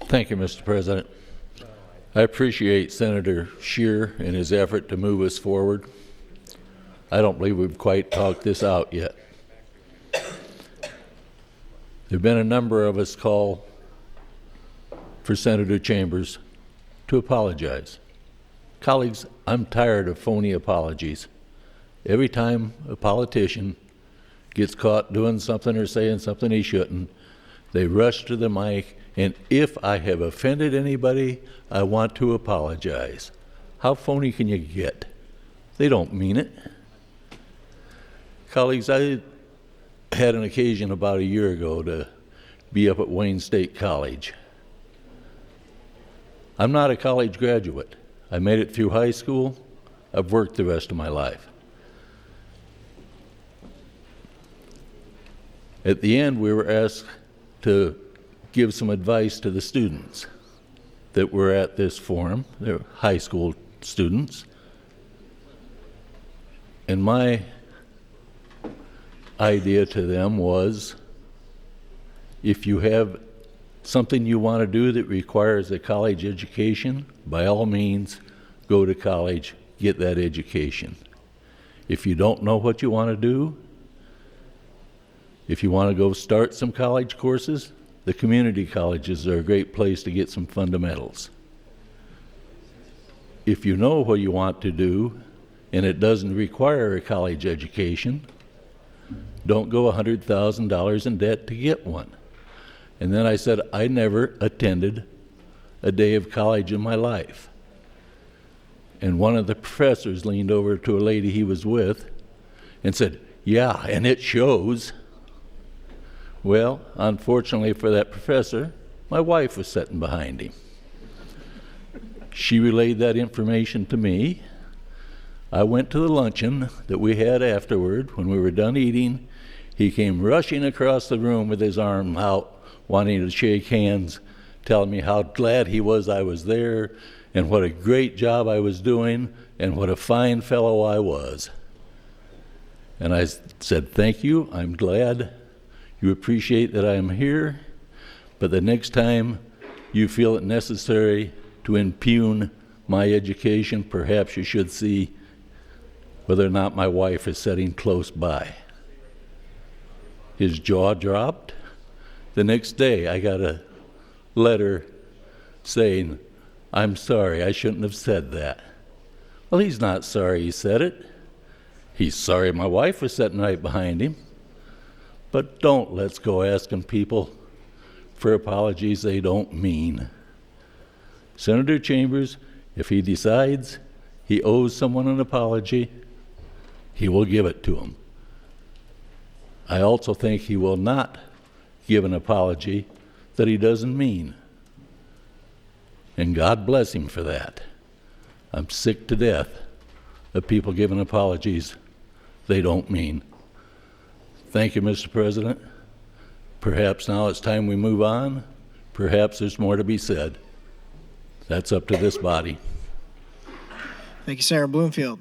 Thank you, Mr. President. I appreciate Senator Scheer and his effort to move us forward. I don't believe we've quite talked this out yet. There have been a number of us call for Senator Chambers to apologize. Colleagues, I'm tired of phony apologies. Every time a politician gets caught doing something or saying something he shouldn't, they rush to the mic, and if I have offended anybody, I want to apologize. How phony can you get? They don't mean it. Colleagues, I had an occasion about a year ago to be up at Wayne State College. I'm not a college graduate. I made it through high school. I've worked the rest of my life. At the end, we were asked to give some advice to the students that were at this forum. They're high school students. And my idea to them was, if you have something you want to do that requires a college education, by all means, go to college, get that education. If you don't know what you want to do, if you want to go start some college courses, the community colleges are a great place to get some fundamentals. If you know what you want to do and it doesn't require a college education, don't go $100,000 in debt to get one. And then I said, I never attended a day of college in my life. And one of the professors leaned over to a lady he was with and said, yeah, and it shows. Well, unfortunately for that professor, my wife was sitting behind him. She relayed that information to me. I went to the luncheon that we had afterward. When we were done eating, he came rushing across the room with his arm out, wanting to shake hands, telling me how glad he was I was there and what a great job I was doing and what a fine fellow I was. And I said, thank you, I'm glad. You appreciate that I am here, but the next time you feel it necessary to impugn my education, perhaps you should see whether or not my wife is sitting close by. His jaw dropped. The next day, I got a letter saying, I'm sorry, I shouldn't have said that. Well, he's not sorry he said it. He's sorry my wife was sitting right behind him. But don't let's go asking people for apologies they don't mean. Senator Chambers, if he decides he owes someone an apology, he will give it to him. I also think he will not give an apology that he doesn't mean. And God bless him for that. I'm sick to death of people giving apologies they don't mean. Thank you, Mr. President. Perhaps now it's time we move on. Perhaps there's more to be said. That's up to this body. Thank you, Senator Bloomfield.